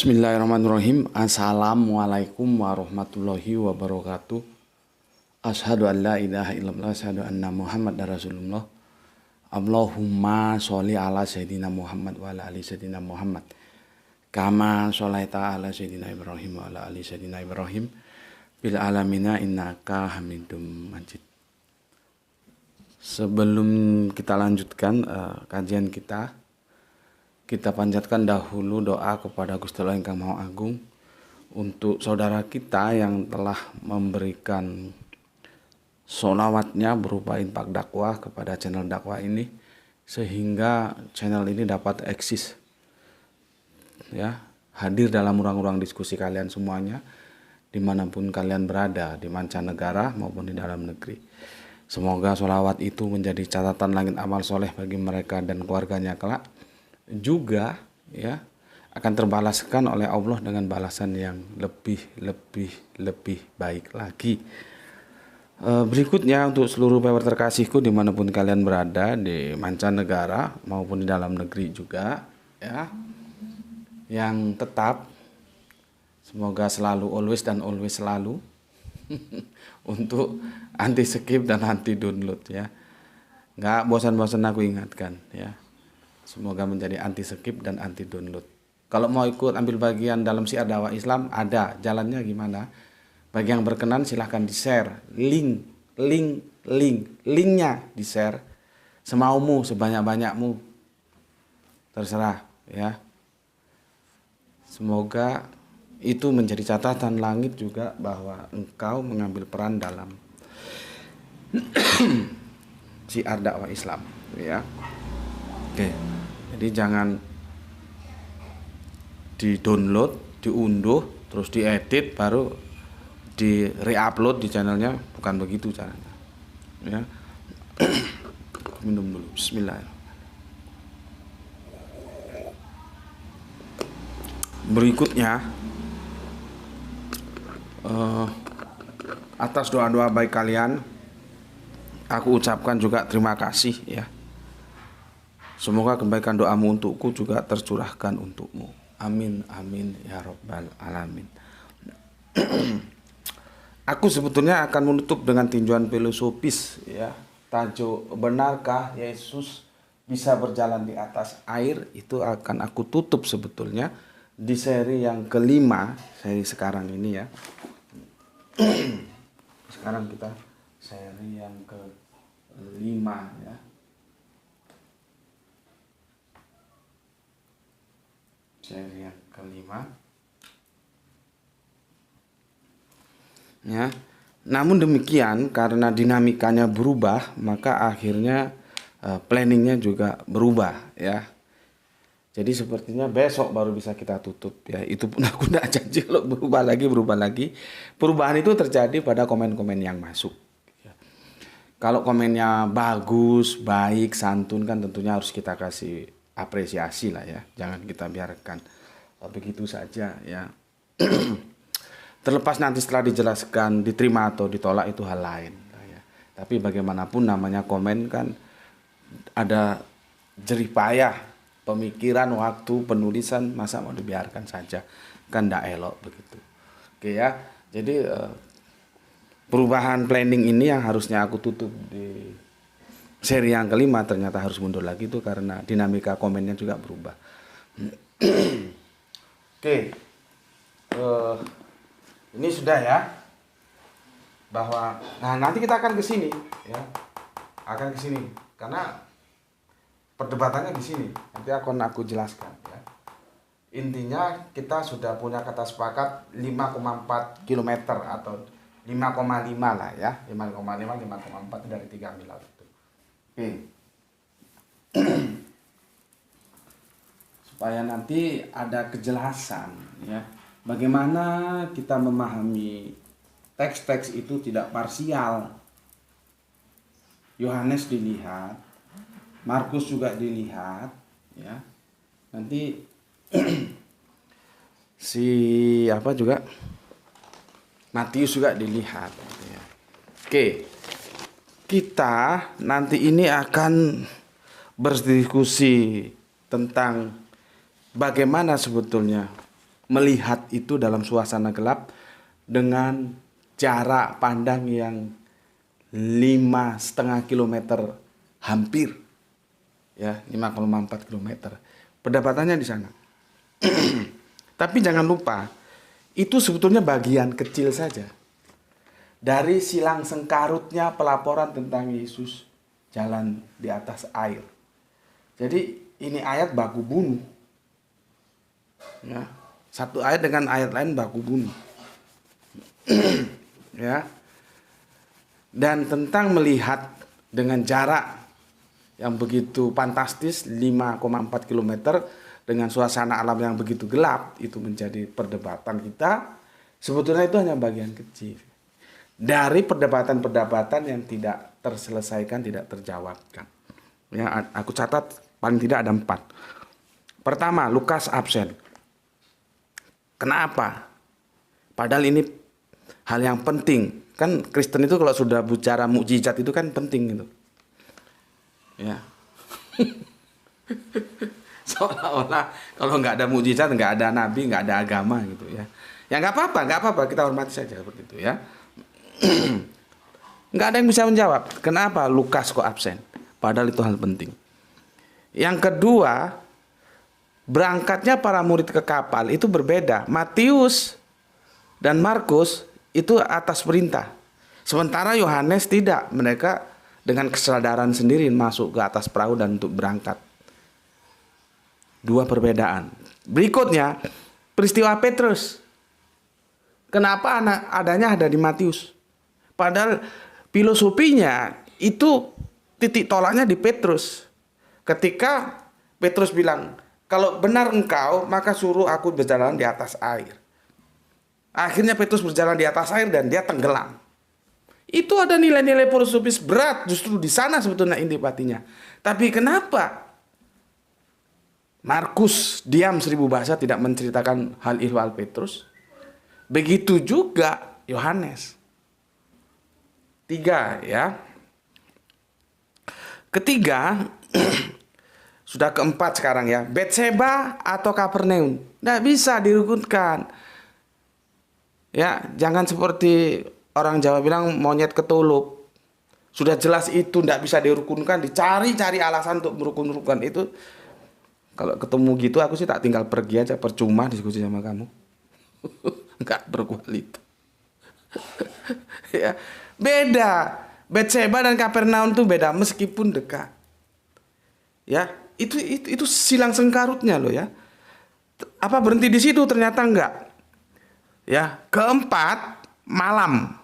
Bismillahirrahmanirrahim. Assalamualaikum warahmatullahi wabarakatuh. Asyhadu an la ilaha illallah, asyhadu anna Muhammadar Rasulullah. Allahumma sholli ala sayyidina Muhammad wa ala ali sayyidina Muhammad. Kama sholaita ala sayyidina Ibrahim wa ala ali sayyidina Ibrahim bil alamina innaka Hamidum Majid. Sebelum kita lanjutkan kajian kita panjatkan dahulu doa kepada Gusti Allah Ingkang Maha Agung untuk saudara kita yang telah memberikan sholawatnya berupa infak dakwah kepada channel dakwah ini, sehingga channel ini dapat eksis, ya, hadir dalam ruang-ruang diskusi kalian semuanya dimanapun kalian berada, di mancanegara maupun di dalam negeri. Semoga sholawat itu menjadi catatan langit amal soleh bagi mereka dan keluarganya kelak, juga ya akan terbalaskan oleh Allah dengan balasan yang lebih baik lagi. Berikutnya untuk seluruh viewer terkasihku dimanapun kalian berada, di mancanegara maupun di dalam negeri juga, ya, yang tetap semoga selalu always selalu untuk anti skip dan anti download, ya. Nggak bosan-bosan aku ingatkan, ya. Semoga menjadi anti skip dan anti download. Kalau mau ikut ambil bagian dalam syiar dakwah Islam, ada jalannya gimana? Bagi yang berkenan silahkan di-share linknya di-share semaumu, sebanyak-banyakmu, terserah, ya. Semoga itu menjadi catatan langit juga bahwa engkau mengambil peran dalam syiar dakwah Islam, ya. Oke. Jadi jangan di-download, diunduh, terus diedit, baru di-re-upload di channelnya. Bukan begitu caranya, ya. Minum dulu. Bismillahirrahmanirrahim. Berikutnya, atas doa-doa baik kalian, aku ucapkan juga terima kasih, ya. Semoga kebaikan doamu untukku juga tercurahkan untukmu. Amin, amin, ya Rabbal Alamin. Aku sebetulnya akan menutup dengan tinjauan filosofis, ya. Tajuk benarkah Yesus bisa berjalan di atas air, itu akan aku tutup sebetulnya di seri yang kelima, seri sekarang ini, ya. Sekarang kita seri yang kelima, ya. Seri yang kelima, ya. Namun demikian, karena dinamikanya berubah, maka akhirnya planningnya juga berubah, ya. Jadi sepertinya besok baru bisa kita tutup, ya. Itu pun aku tidak janji kalau berubah lagi. Perubahan itu terjadi pada komen-komen yang masuk, ya. Kalau komennya bagus, baik, santun, kan tentunya harus kita kasih apresiasi lah, ya. Jangan kita biarkan begitu saja, ya. Terlepas nanti setelah dijelaskan diterima atau ditolak itu hal lain, ya. Tapi bagaimanapun namanya komen kan ada jerih payah pemikiran, waktu, penulisan, masa mau dibiarkan saja, kan tidak elok begitu. Oke, ya. Jadi perubahan planning ini yang harusnya aku tutup di seri yang kelima ternyata harus mundur lagi, itu karena dinamika komennya juga berubah. Oke, ini sudah, ya, bahwa nanti kita akan ke sini, ya, akan ke sini karena perdebatannya di sini. Nanti akan aku jelaskan, ya. Intinya kita sudah punya kata sepakat 5,4 km atau 5,5 lah, ya, 5,4 dari 3 mil itu. Oke. Supaya nanti ada kejelasan, ya, bagaimana kita memahami teks-teks itu tidak parsial. Yohanes dilihat, Markus juga dilihat, ya. Nanti Matius juga dilihat, ya. Oke. Kita nanti ini akan berdiskusi tentang bagaimana sebetulnya melihat itu dalam suasana gelap dengan jarak pandang yang 5,5 kilometer hampir, ya 5,4 kilometer. Perdebatannya di sana. Tapi jangan lupa, itu sebetulnya bagian kecil saja dari silang sengkarutnya pelaporan tentang Yesus jalan di atas air. Jadi ini ayat baku bunuh. Ya, satu ayat dengan ayat lain baku bunuh. Ya. Dan tentang melihat dengan jarak yang begitu fantastis 5,4 kilometer dengan suasana alam yang begitu gelap, itu menjadi perdebatan kita. Sebetulnya itu hanya bagian kecil dari perdebatan-perdebatan yang tidak terselesaikan, tidak terjawabkan. Ya, aku catat paling tidak ada 4. Pertama, Lukas absen. Kenapa? Padahal ini hal yang penting. Kan Kristen itu kalau sudah bicara mukjizat itu kan penting gitu. Ya. Seolah-olah kalau nggak ada mukjizat, nggak ada nabi, nggak ada agama gitu ya. Ya nggak apa-apa, kita hormati saja seperti itu ya. Nggak ada yang bisa menjawab kenapa Lukas kok absen. Padahal itu hal penting. Yang kedua, berangkatnya para murid ke kapal itu berbeda. Matius dan Markus itu atas perintah. Sementara Yohanes tidak. Mereka dengan kesadaran sendiri masuk ke atas perahu dan untuk berangkat. 2 perbedaan. Berikutnya, peristiwa Petrus. Kenapa adanya ada di Matius? Padahal filosofinya itu titik tolaknya di Petrus. Ketika Petrus bilang, kalau benar engkau, maka suruh aku berjalan di atas air. Akhirnya Petrus berjalan di atas air dan dia tenggelam. Itu ada nilai-nilai filosofis berat justru di sana sebetulnya intipatinya. Tapi kenapa Markus diam 1000 bahasa tidak menceritakan hal ihwal Petrus? Begitu juga Yohanes. 3 ya. Ketiga, sudah keempat sekarang ya. Betseba atau Kapernaum. Tidak bisa dirukunkan. Ya, jangan seperti orang Jawa bilang monyet ketulup. Sudah jelas itu tidak bisa dirukunkan, dicari-cari alasan untuk merukun-rukunkan itu. Kalau ketemu gitu aku sih tak tinggal pergi aja, percuma diskusi sama kamu. Enggak berkualitas. Ya, beda. Betseba dan Kapernaum itu beda meskipun dekat. Ya, itu silang sengkarutnya loh ya. Apa berhenti di situ? Ternyata enggak. Ya, keempat, malam.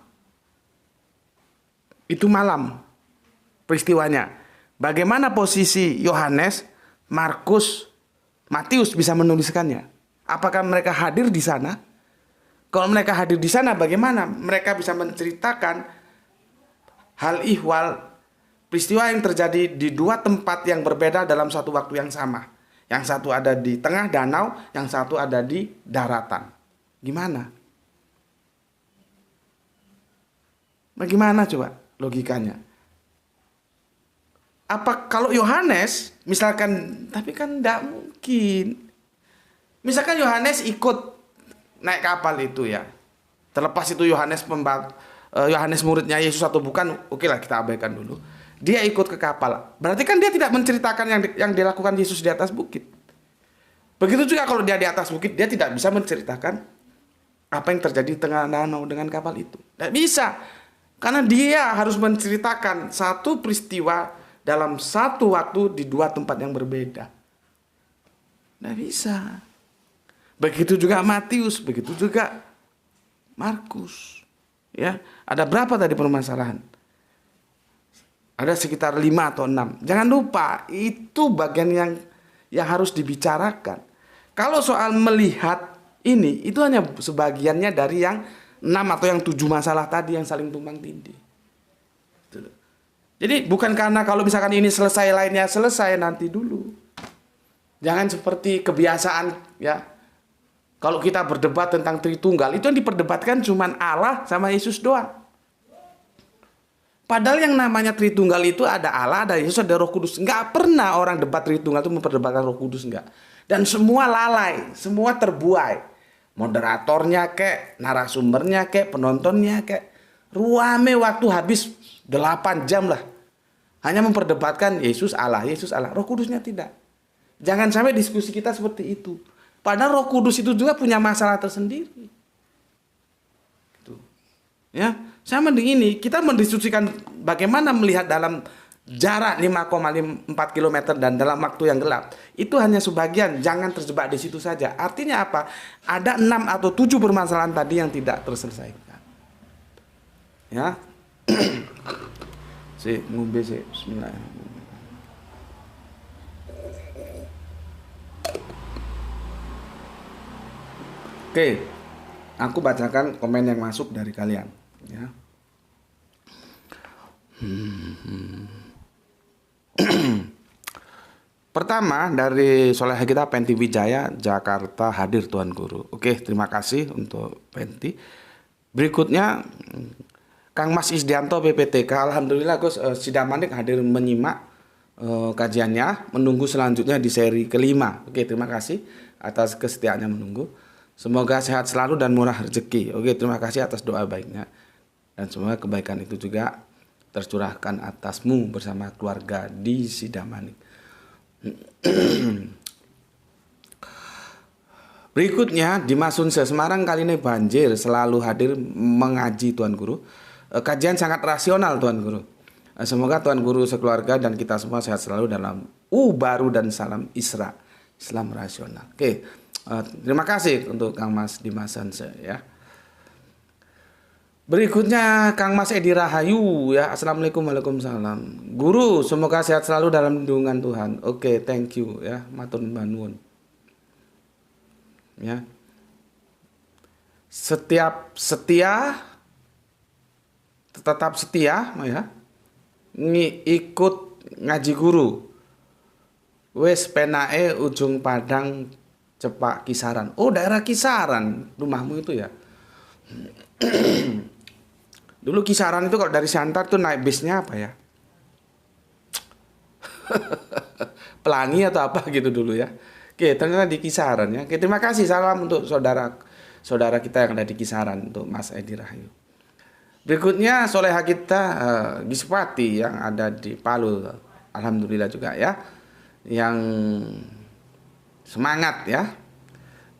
Itu malam peristiwanya. Bagaimana posisi Yohanes, Markus, Matius bisa menuliskannya? Apakah mereka hadir di sana? Kalau mereka hadir di sana, bagaimana mereka bisa menceritakan hal ihwal peristiwa yang terjadi di 2 tempat yang berbeda dalam satu waktu yang sama? Yang satu ada di tengah danau, yang satu ada di daratan. Gimana? Bagaimana coba logikanya? Apa kalau Yohanes misalkan, tapi kan tidak mungkin. Misalkan Yohanes ikut naik kapal itu ya. Terlepas itu Yohanes muridnya Yesus atau bukan, oke lah kita abaikan dulu. Dia ikut ke kapal. Berarti kan dia tidak menceritakan yang dilakukan Yesus di atas bukit. Begitu juga kalau dia di atas bukit, dia tidak bisa menceritakan apa yang terjadi di tengah danau dengan kapal itu. Tidak bisa. Karena dia harus menceritakan satu peristiwa dalam satu waktu di 2 tempat yang berbeda. Tidak bisa. Begitu juga Matius, begitu juga Markus. Ya, ada berapa tadi permasalahan? Ada sekitar 5 atau 6. Jangan lupa, itu bagian yang harus dibicarakan. Kalau soal melihat ini, itu hanya sebagiannya dari yang 6 atau yang 7 masalah tadi yang saling tumpang tindih. Jadi bukan karena kalau misalkan ini selesai lainnya selesai, nanti dulu. Jangan seperti kebiasaan ya. Kalau kita berdebat tentang Tritunggal, itu yang diperdebatkan cuma Allah sama Yesus doang. Padahal yang namanya Tritunggal itu ada Allah, ada Yesus, ada Roh Kudus. Enggak pernah orang debat Tritunggal itu memperdebatkan Roh Kudus, enggak. Dan semua lalai, semua terbuai. moderatornya kek, narasumbernya kek, penontonnya kek. Ruame waktu habis 8 jam lah. Hanya memperdebatkan Yesus Allah, Roh Kudusnya tidak. Jangan sampai diskusi kita seperti itu. Padahal Roh Kudus itu juga punya masalah tersendiri. Gitu. Ya, sama dengan ini, kita mendiskusikan bagaimana melihat dalam jarak 5,4 km dan dalam waktu yang gelap. Itu hanya sebagian, jangan terjebak di situ saja. Artinya apa? Ada 6 atau 7 permasalahan tadi yang tidak terselesaikan. Ya. Si ngombe sih, bismillahirrahmanirrahim. Oke, aku bacakan komen yang masuk dari kalian. Ya. Pertama dari Soleh kita Penti Wijaya, Jakarta, hadir Tuan Guru. Oke, terima kasih untuk Penti. Berikutnya Kang Mas Isdianto PPTK. Alhamdulillah Gus Sidamanik hadir menyimak kajiannya, menunggu selanjutnya di seri kelima. Oke, terima kasih atas kesetiaannya menunggu. Semoga sehat selalu dan murah rezeki. Oke, terima kasih atas doa baiknya. Dan semoga kebaikan itu juga tercurahkan atasmu bersama keluarga di Sidamanik. Berikutnya Dimas Sunse, Semarang kali ini banjir, selalu hadir mengaji Tuan Guru. Kajian sangat rasional Tuan Guru. Semoga Tuan Guru sekeluarga dan kita semua sehat selalu dalam baru dan salam Isra, Islam rasional. Oke, terima kasih untuk Kang Mas Dimas Sunse ya. Berikutnya Kang Mas Edi Rahayu ya. Assalamualaikum, waalaikumsalam. Guru, semoga sehat selalu dalam lindungan Tuhan. Oke, thank you ya. Matur nuwun. Ya. Tetap setia ya. Ikut ngaji guru. Wes penae ujung Padang Cepak Kisaran. Oh, daerah Kisaran rumahmu itu ya. Dulu Kisaran itu kalau dari Siantar tuh naik bisnya apa ya? Pelangi atau apa gitu dulu ya. Oke, ternyata di Kisaran ya. Oke, terima kasih, salam untuk saudara kita yang ada di Kisaran, untuk Mas Edi Rahayu. Berikutnya soleha kita Giswati yang ada di Palu. Alhamdulillah juga ya. Yang semangat ya.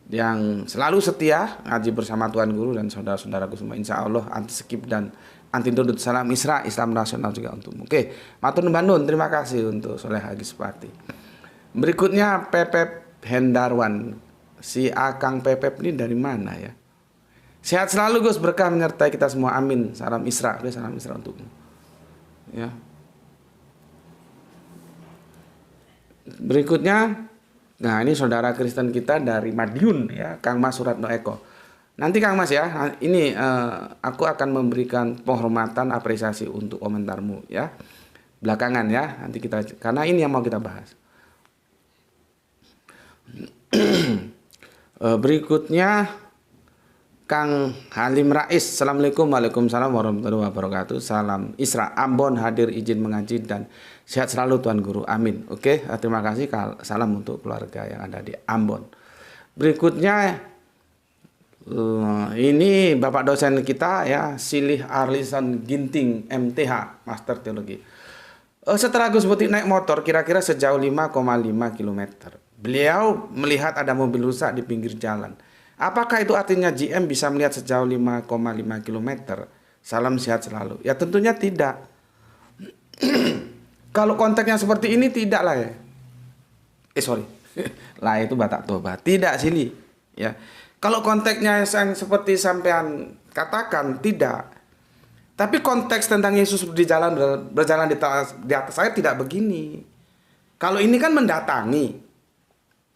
Yang selalu setia ngaji bersama Tuan Guru dan saudara-saudaraku semua, insya Allah anti skip dan anti tundut. Salam Isra, Islam rasional juga untukmu. Oke, matur nuwun, terima kasih untuk Soleh Hagi Sepati. Berikutnya Pepep Hendarwan, si Akang Pepep ini dari mana ya? Sehat selalu Gus, berkah menyertai kita semua, amin. Salam Isra, oke, salam Isra untukmu. Ya. Berikutnya, nah ini saudara Kristen kita dari Madiun ya, Kang Mas Suratno Eko. Nanti Kang Mas ya, ini aku akan memberikan penghormatan apresiasi untuk komentarmu ya. Belakangan ya, nanti kita, karena ini yang mau kita bahas. Berikutnya Kang Halim Rais. Assalamualaikum, waalaikumsalam warahmatullahi wabarakatuh. Salam Isra, Ambon hadir izin mengaji dan sehat selalu Tuan Guru, amin. Oke, terima kasih, salam untuk keluarga yang ada di Ambon. Berikutnya ini Bapak dosen kita ya, Silih Arlisan Ginting MTH, Master Teologi. Setelah Gus Putih naik motor kira-kira sejauh 5,5 km. Beliau melihat ada mobil rusak di pinggir jalan. Apakah itu artinya GM bisa melihat sejauh 5,5 km? Salam sehat selalu. Ya tentunya tidak. Kalau konteksnya seperti ini tidak lah ya. Lah itu Batak Toba. Tidak sini. Ya. Kalau konteksnya yang seperti sampean katakan tidak. Tapi konteks tentang Yesus berjalan di atas saya tidak begini. Kalau ini kan mendatangi.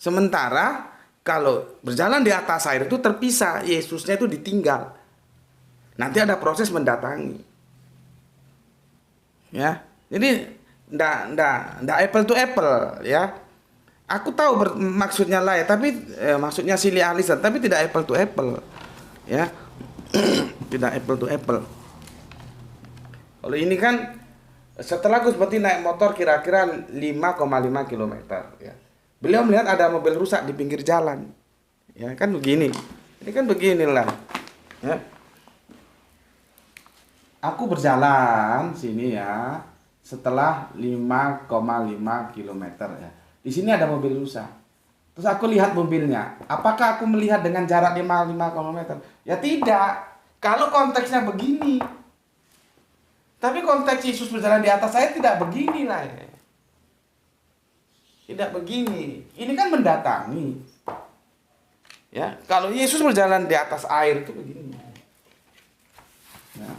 Sementara kalau berjalan di atas air itu terpisah, Yesusnya itu ditinggal. Nanti ada proses mendatangi. Ya. Jadi ndak apple to apple ya. Aku tahu maksudnya lah ya, tapi maksudnya Silih Arlisan, tapi tidak apple to apple. Ya. Tidak apple to apple. Kalau ini kan setelah Gus Putih naik motor kira-kira 5,5 km ya. Beliau melihat ada mobil rusak di pinggir jalan. Ya kan begini. Ini kan beginilah. Ya. Aku berjalan sini ya. Setelah 5,5 kilometer ya. Di sini ada mobil rusak. Terus aku lihat mobilnya. Apakah aku melihat dengan jarak 5 kilometer? Ya tidak. Kalau konteksnya begini. Tapi konteks Yesus berjalan di atas saya tidak begini lah ya. Tidak begini. Ini kan mendatangi. Ya, kalau Yesus berjalan di atas air itu begini. Ya.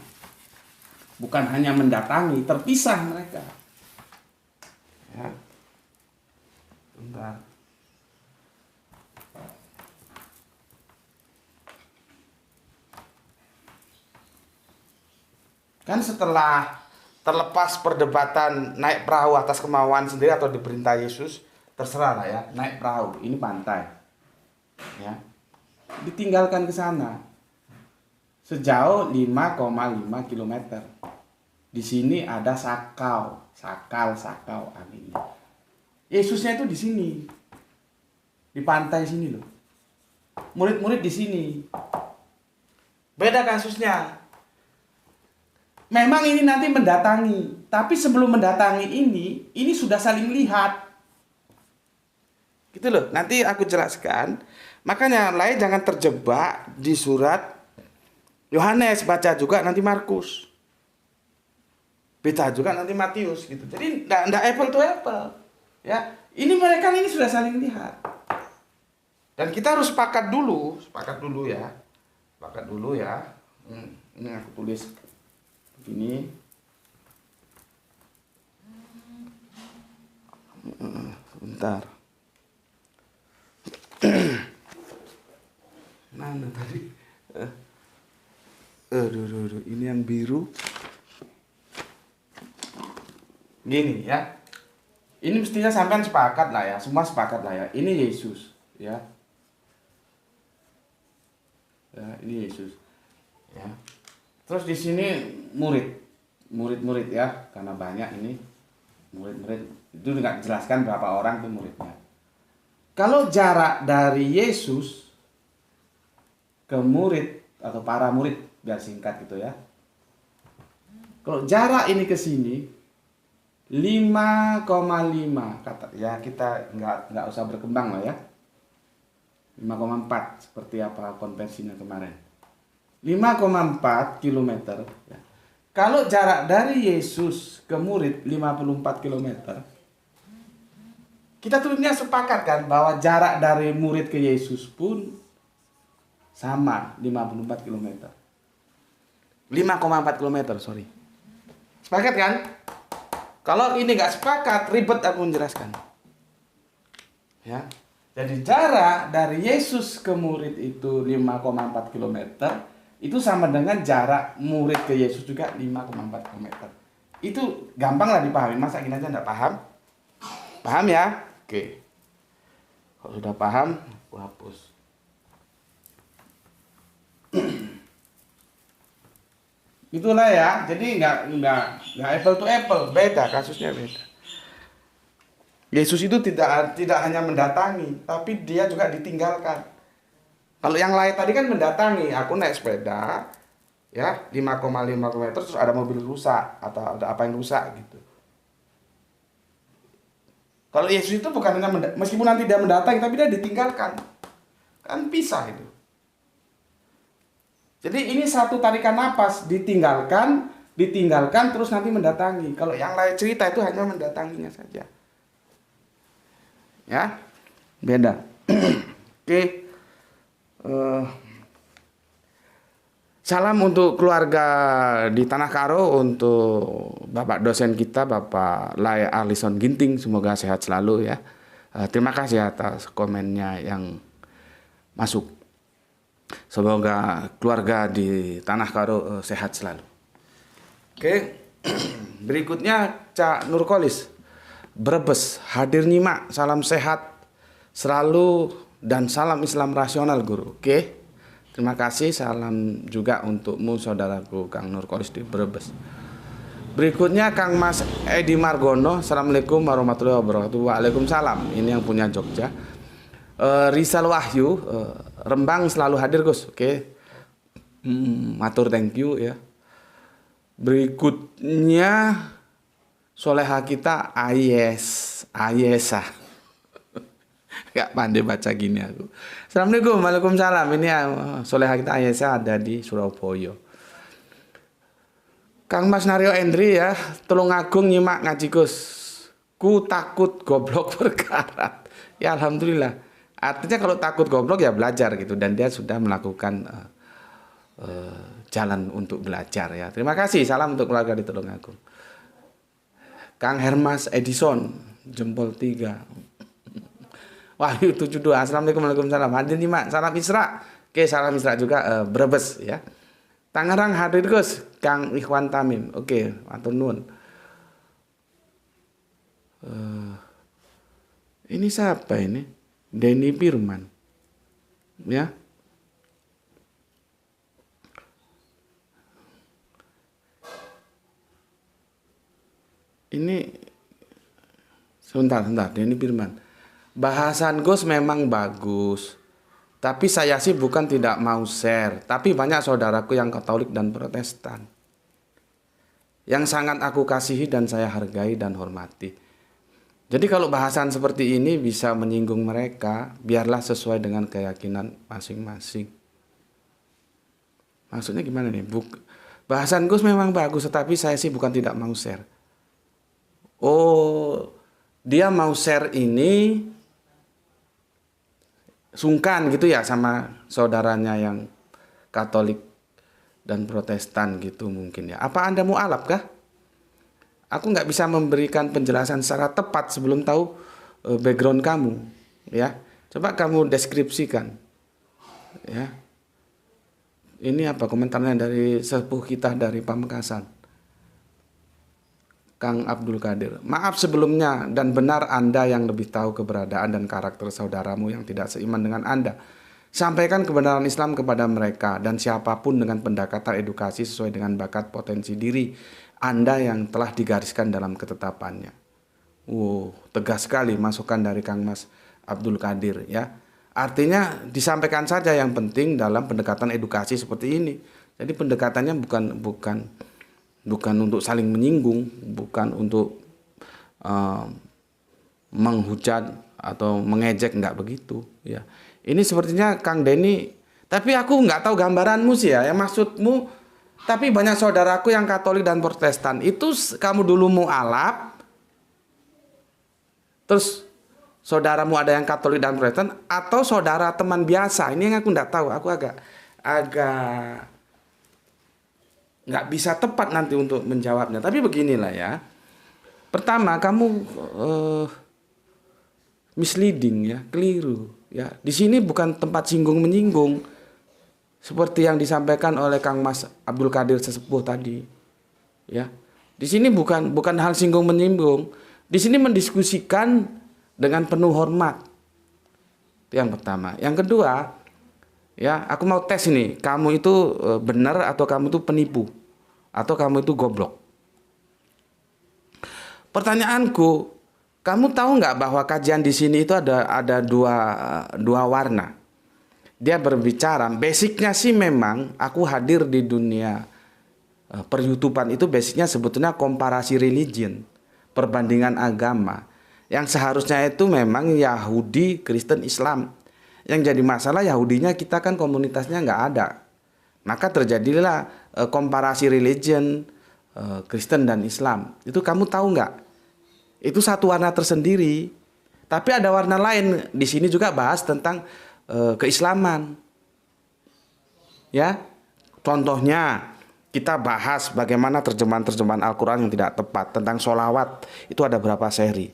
Bukan hanya mendatangi, terpisah mereka. Ya. Bentar. Kan setelah terlepas perdebatan naik perahu atas kemauan sendiri atau diperintah Yesus, terserah lah ya, naik perahu, ini pantai. Ya. Ditinggalkan ke sana. Sejauh 5,5 kilometer. Di sini ada sakal ini. Yesusnya itu di sini. Di pantai sini loh. Murid-murid di sini. Beda kasusnya. Memang ini nanti mendatangi, tapi sebelum mendatangi ini sudah saling lihat. Gitu loh, nanti aku jelaskan. Makanya lain jangan terjebak di surat Yohanes, baca juga nanti Markus. Baca juga nanti Matius gitu. Jadi enggak apple to apple. Ya, ini mereka ini sudah saling lihat. Dan kita harus sepakat dulu ya. Sepakat dulu ya. Ini aku tulis ini bentar. Mana tadi? Aduh, ini yang biru. Gini ya. Ini mestinya sampean sepakat lah ya, semua sepakat lah ya. Ini Yesus, ya. Ya, ini Yesus. Ya. Terus di sini murid-murid ya, karena banyak ini murid-murid. Itu nggak jelaskan berapa orang itu muridnya. Kalau jarak dari Yesus ke murid atau para murid, biar singkat gitu ya. Kalau jarak ini ke sini 5,5 kata ya, kita nggak usah berkembang lah ya. 5,4 seperti apa konversinya kemarin. 5,4 kilometer. Ya. Kalau jarak dari Yesus ke murid 54 kilometer, kita tentunya sepakat kan bahwa jarak dari murid ke Yesus pun sama 54 kilometer. 5,4 kilometer, sorry. Sepakat kan? Kalau ini nggak sepakat, ribet aku menjelaskan. Ya. Jadi jarak dari Yesus ke murid itu 5,4 kilometer. Itu sama dengan jarak murid ke Yesus juga 5,4 km. Itu gampang lah dipahami. Masa gini aja enggak paham? Paham ya? Oke. Kalau sudah paham, aku hapus. Itulah ya. Jadi enggak apple to apple, beda kasusnya beda. Yesus itu tidak hanya mendatangi, tapi dia juga ditinggalkan. Kalau yang lain tadi kan mendatangi, aku naik sepeda, ya 5,5 km terus ada mobil rusak atau ada apa yang rusak gitu. Kalau Yesus itu bukan hanya meskipun nanti dia mendatangi, tapi dia ditinggalkan, kan pisah itu. Jadi ini satu tarikan napas, ditinggalkan terus nanti mendatangi. Kalau yang lain cerita itu hanya mendatanginya saja, ya beda. Oke. Salam untuk keluarga di Tanah Karo, untuk Bapak dosen kita Bapak Lai Arlison Ginting, semoga sehat selalu ya. Terima kasih atas komennya yang masuk. Semoga keluarga di Tanah Karo sehat selalu. Oke. Berikutnya Cak Nurkolis Brebes hadir nyimak, salam sehat selalu dan salam Islam rasional guru. Oke. Terima kasih, salam juga untukmu saudaraku Kang Nurkolis di Brebes. Berikutnya Kang Mas Edi Margono, assalamualaikum warahmatullahi wabarakatuh. Waalaikumsalam. Ini yang punya Jogja. Rizal Wahyu, Rembang selalu hadir Gus. Oke. Matur thank you ya. Berikutnya soleha kita Ayesa. Gak pandai baca gini aku. Assalamualaikum, waalaikumsalam. Ini soleha kita Ayesa ada di Surabaya. Kang Mas Naryo Endri ya, Tulungagung nyimak ngaji Gus. Ku takut goblok berkarat. Ya alhamdulillah. Artinya kalau takut goblok ya belajar gitu, dan dia sudah melakukan jalan untuk belajar ya. Terima kasih, salam untuk keluarga di Tulungagung. Kang Hermas Edison jempol 3. Wahyu 72. Assalamualaikum warahmatullahi wabarakatuh. Hadir nyimak, salam Isra. Oke, salam Isra juga Brebes ya. Tangerang hadir Gus, Kang Ikhwan Tamim. Oke, matur nuwun. Ini siapa ini? Denny Firman. Ya. Ini sebentar, Denny Firman. Bahasan Gus memang bagus. Tapi saya sih bukan tidak mau share, tapi banyak saudaraku yang Katolik dan Protestan yang sangat aku kasihi dan saya hargai dan hormati. Jadi kalau bahasan seperti ini bisa menyinggung mereka, biarlah sesuai dengan keyakinan masing-masing. Maksudnya gimana nih? Bahasan Gus memang bagus, tetapi saya sih bukan tidak mau share. Oh, dia mau share ini sungkan gitu ya sama saudaranya yang Katolik dan Protestan gitu mungkin ya. Apa Anda mualaf kah? Aku nggak bisa memberikan penjelasan secara tepat sebelum tahu background kamu, ya. Coba kamu deskripsikan, ya. Ini apa komentarnya dari sepuh kita dari Pamekasan, Kang Abdul Qadir. Maaf sebelumnya dan benar Anda yang lebih tahu keberadaan dan karakter saudaramu yang tidak seiman dengan Anda. Sampaikan kebenaran Islam kepada mereka dan siapapun dengan pendekatan edukasi sesuai dengan bakat potensi diri Anda yang telah digariskan dalam ketetapannya. Tegas sekali masukan dari Kang Mas Abdul Qadir ya. Artinya disampaikan saja yang penting dalam pendekatan edukasi seperti ini. Jadi pendekatannya bukan untuk saling menyinggung, bukan untuk menghujat atau mengejek, enggak begitu ya. Ini sepertinya Kang Denny, tapi aku nggak tahu gambaranmu sih ya, yang maksudmu. Tapi banyak saudaraku yang Katolik dan Protestan itu kamu dulu mualaf, terus saudaramu ada yang Katolik dan Protestan, atau saudara teman biasa. Ini yang aku nggak tahu. Aku agak nggak bisa tepat nanti untuk menjawabnya. Tapi beginilah ya. Pertama, kamu misleading ya, keliru ya. Di sini bukan tempat singgung menyinggung seperti yang disampaikan oleh Kang Mas Abdul Qadir sesepuh tadi. Ya. Di sini bukan hal singgung menyinggung. Di sini mendiskusikan dengan penuh hormat. Itu yang pertama. Yang kedua, ya, aku mau tes ini, kamu itu benar atau kamu itu penipu atau kamu itu goblok. Pertanyaanku, kamu tahu nggak bahwa kajian di sini itu ada dua warna. Dia berbicara, basicnya sih memang aku hadir di dunia per-YouTubean itu basicnya sebetulnya komparasi religion, perbandingan agama. Yang seharusnya itu memang Yahudi, Kristen, Islam. Yang jadi masalah Yahudinya kita kan komunitasnya nggak ada. Maka terjadilah komparasi religion, Kristen dan Islam. Itu kamu tahu nggak? Itu satu warna tersendiri. Tapi ada warna lain. Di sini juga bahas tentang keislaman. Ya, contohnya kita bahas bagaimana terjemahan Al-Quran yang tidak tepat. Tentang sholawat itu ada berapa seri.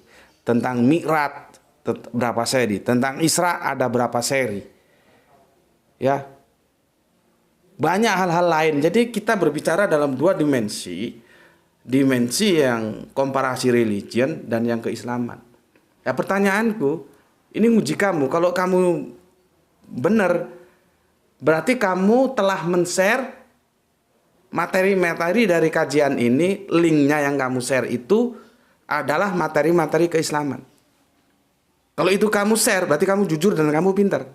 Tentang Mi'raj berapa seri. Tentang Isra ada berapa seri. Ya, banyak hal-hal lain. Jadi kita berbicara dalam dua dimensi. Dimensi yang komparasi religion dan yang keislaman. Ya, pertanyaanku, ini nguji kamu. Kalau kamu benar, berarti kamu telah men-share materi-materi dari kajian ini. Linknya yang kamu share itu adalah materi-materi keislaman. Kalau itu kamu share, berarti kamu jujur dan kamu pintar.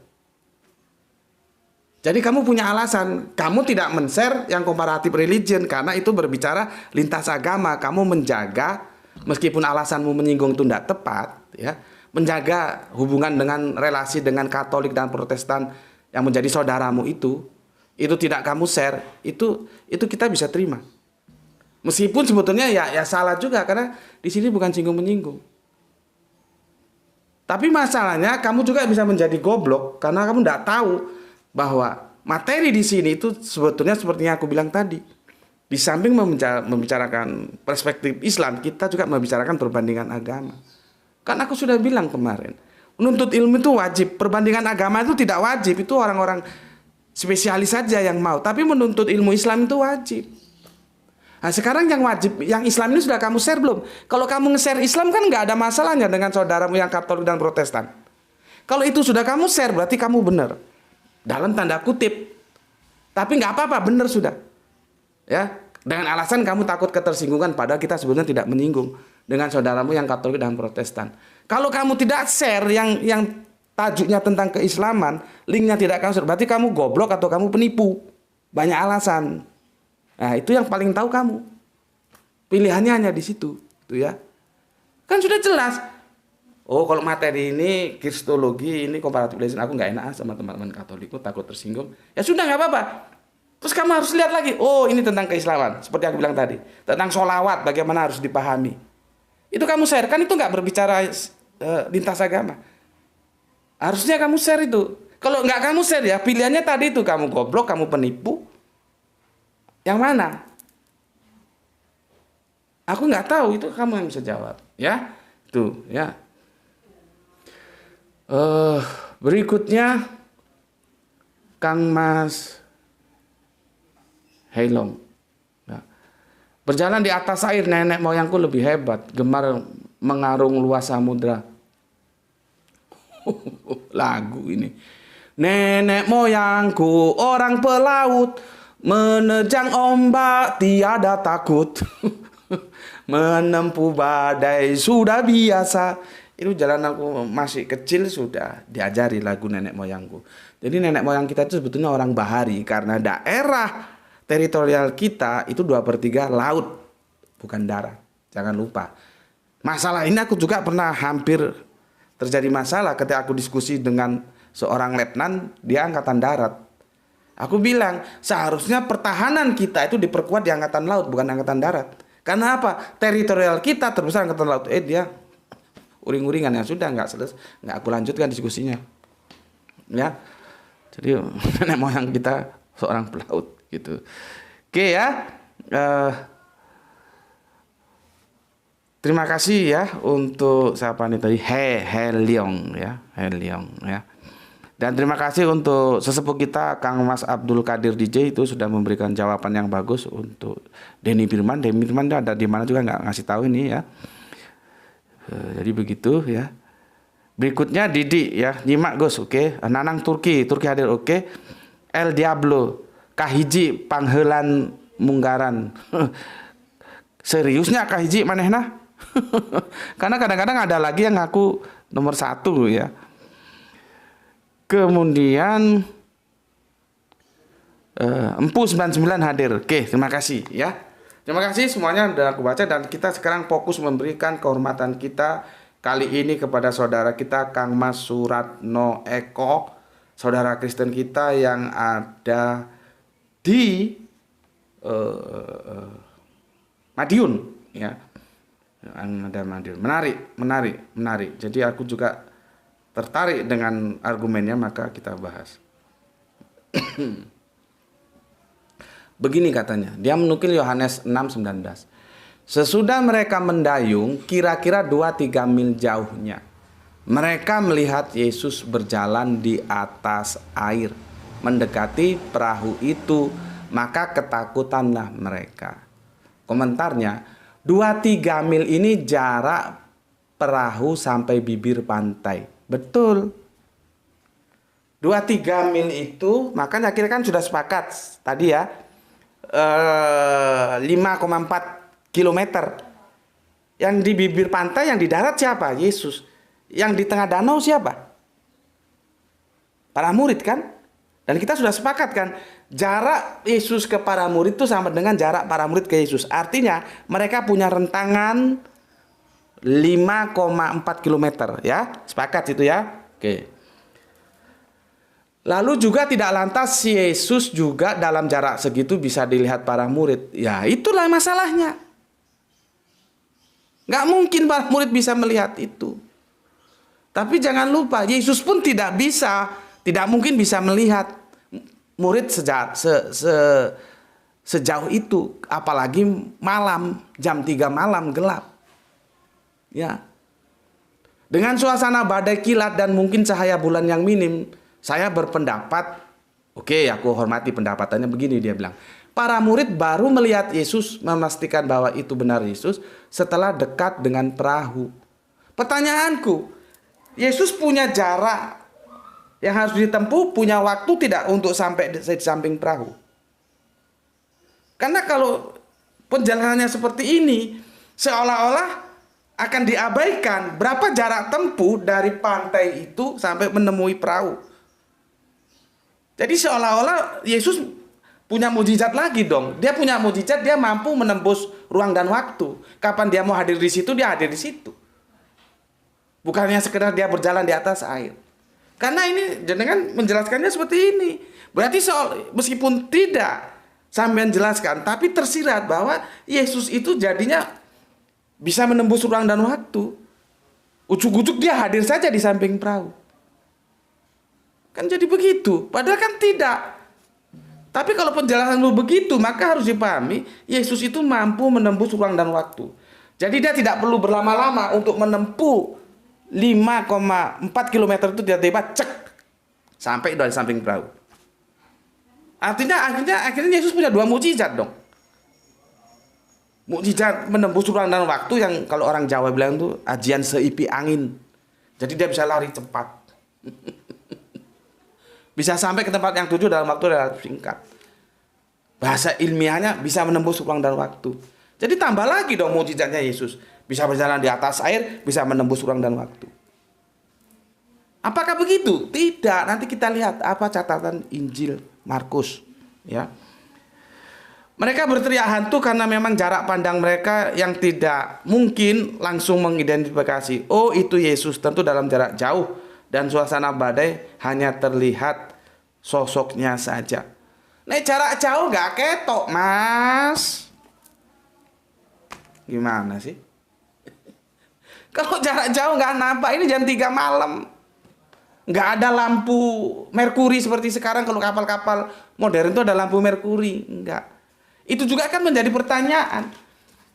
Jadi kamu punya alasan, kamu tidak men-share yang comparative religion karena itu berbicara lintas agama. Kamu menjaga, meskipun alasanmu menyinggung itu tidak tepat, ya, menjaga hubungan dengan relasi dengan Katolik dan Protestan yang menjadi saudaramu itu tidak kamu share, itu kita bisa terima. Meskipun sebetulnya ya salah juga karena di sini bukan singgung menyinggung. Tapi masalahnya kamu juga bisa menjadi goblok karena kamu tidak tahu bahwa materi di sini itu sebetulnya seperti yang aku bilang tadi. Di samping membicarakan perspektif Islam, kita juga membicarakan perbandingan agama. Kan aku sudah bilang kemarin, menuntut ilmu itu wajib, perbandingan agama itu tidak wajib, itu orang-orang spesialis saja yang mau. Tapi menuntut ilmu Islam itu wajib. Nah sekarang yang wajib, yang Islam ini sudah kamu share belum? Kalau kamu nge-share Islam kan nggak ada masalahnya dengan saudaramu yang Katolik dan Protestan. Kalau itu sudah kamu share berarti kamu benar. Dalam tanda kutip. Tapi nggak apa-apa, benar sudah. Ya, dengan alasan kamu takut ketersinggungan, padahal kita sebenarnya tidak menyinggung dengan saudaramu yang Katolik dan Protestan. Kalau kamu tidak share yang tajuknya tentang keislaman, linknya tidak kamu share, berarti kamu goblok atau kamu penipu. Banyak alasan. Nah, itu yang paling tahu kamu. Pilihannya hanya di situ, itu ya. Kan sudah jelas. Oh, kalau materi ini kristologi, ini comparative religion, aku nggak enak sama teman-teman Katolikku, takut tersinggung. Ya sudah, nggak apa-apa. Terus kamu harus lihat lagi. Oh, ini tentang keislaman, seperti yang aku bilang tadi, tentang sholawat, bagaimana harus dipahami. Itu kamu share, kan itu nggak berbicara lintas agama. Harusnya kamu share itu. Kalau nggak kamu share ya, pilihannya tadi itu kamu goblok, kamu penipu. Yang mana? Aku nggak tahu, itu kamu yang bisa jawab, ya. Tuh, ya. Berikutnya Kang Mas Heilong. Ya. Berjalan di atas air, nenek moyangku lebih hebat, gemar mengarung luas samudra. Lagu ini. Nenek moyangku orang pelaut, menerjang ombak tiada takut. Menempuh badai sudah biasa. Itu jalan aku masih kecil sudah diajari lagu nenek moyangku. Jadi nenek moyang kita itu sebetulnya orang bahari karena daerah teritorial kita itu 2/3 laut, bukan darat. Jangan lupa. Masalah ini aku juga pernah hampir terjadi masalah ketika aku diskusi dengan seorang letnan, dia angkatan darat. Aku bilang seharusnya pertahanan kita itu diperkuat di angkatan laut, bukan angkatan darat. Karena apa? Teritorial kita terbesar angkatan laut. Dia uring-uringan, yang sudah nggak aku lanjutkan diskusinya, ya. Jadi nenek moyang kita seorang pelaut gitu. Oke ya, terima kasih ya untuk siapa nih tadi, Heliong ya. Dan terima kasih untuk sesepuh kita Kang Mas Abdul Qadir DJ, itu sudah memberikan jawaban yang bagus untuk Denny Firman. Denny Firman ada di mana juga nggak ngasih tahu ini ya. Jadi begitu ya. Berikutnya Didi ya, nyimak Gus, oke. Nanang Turki hadir, oke. El Diablo kahiji panghelan munggaran. Seriusnya kahiji manehna? Karena kadang-kadang ada lagi yang ngaku nomor 1 ya. Kemudian Empu 99 hadir. Oke, terima kasih ya. Terima kasih semuanya sudah aku baca, dan kita sekarang fokus memberikan kehormatan kita kali ini kepada saudara kita Kang Mas Suratno Eko, saudara Kristen kita yang ada di Madiun ya. Yang ada Madiun. Menarik. Jadi aku juga tertarik dengan argumennya, maka kita bahas. Begini katanya, dia menukil Yohanes 6:19. Sesudah mereka mendayung kira-kira 2-3 mil jauhnya, mereka melihat Yesus berjalan di atas air, mendekati perahu itu, maka ketakutanlah mereka. Komentarnya, 2-3 mil ini jarak perahu sampai bibir pantai. Betul. 2-3 mil itu, makanya akhirnya kan sudah sepakat tadi ya. 5,4 kilometer. Yang di bibir pantai, yang di darat siapa? Yesus. Yang di tengah danau siapa? Para murid kan? Dan kita sudah sepakat kan, jarak Yesus ke para murid itu sama dengan jarak para murid ke Yesus. Artinya mereka punya rentangan 5,4 km ya. Sepakat itu ya. Oke. Lalu juga tidak lantas Yesus juga dalam jarak segitu bisa dilihat para murid. Ya itulah masalahnya. Nggak mungkin para murid bisa melihat itu. Tapi jangan lupa, Yesus pun tidak mungkin bisa melihat murid sejauh itu. Apalagi malam, jam 3 malam gelap. Ya. Dengan suasana badai kilat dan mungkin cahaya bulan yang minim, saya berpendapat, oke, aku hormati pendapatannya begini, dia bilang. Para murid baru melihat Yesus, memastikan bahwa itu benar Yesus setelah dekat dengan perahu. Pertanyaanku, Yesus punya jarak yang harus ditempuh, punya waktu tidak untuk sampai di samping perahu? Karena kalau perjalanannya seperti ini, seolah-olah akan diabaikan berapa jarak tempuh dari pantai itu sampai menemui perahu. Jadi seolah-olah Yesus punya mujizat lagi dong. Dia punya mujizat, dia mampu menembus ruang dan waktu. Kapan dia mau hadir di situ, dia hadir di situ. Bukannya sekedar dia berjalan di atas air. Karena ini jenengan menjelaskannya seperti ini. Berarti meskipun tidak sampean jelaskan, tapi tersirat bahwa Yesus itu jadinya bisa menembus ruang dan waktu. Ujuk-ujuk dia hadir saja di samping perahu. Kan jadi begitu. Padahal kan tidak. Tapi kalau penjelasanmu begitu, maka harus dipahami Yesus itu mampu menembus ruang dan waktu. Jadi dia tidak perlu berlama-lama untuk menempuh 5,4 km itu tiba-tiba cek sampai dari samping perahu. Akhirnya Yesus punya 2 mukjizat dong. Mukjizat menembus ruang dan waktu yang kalau orang Jawa bilang itu ajian seipi angin. Jadi dia bisa lari cepat. Bisa sampai ke tempat yang tuju dalam waktu relatif singkat. Bahasa ilmiahnya bisa menembus ruang dan waktu. Jadi tambah lagi dong mukjizatnya Yesus. Bisa berjalan di atas air, bisa menembus ruang dan waktu. Apakah begitu? Tidak. Nanti kita lihat apa catatan Injil Markus. Ya. Mereka berteriak hantu karena memang jarak pandang mereka yang tidak mungkin langsung mengidentifikasi. Oh, itu Yesus, tentu dalam jarak jauh. Dan suasana badai hanya terlihat sosoknya saja. Nah, jarak jauh gak ketok, Mas. Gimana sih? Kalau jarak jauh nggak nampak, ini jam 3 malam. Nggak ada lampu merkuri seperti sekarang. Kalau kapal-kapal modern itu ada lampu merkuri. Enggak. Itu juga kan menjadi pertanyaan.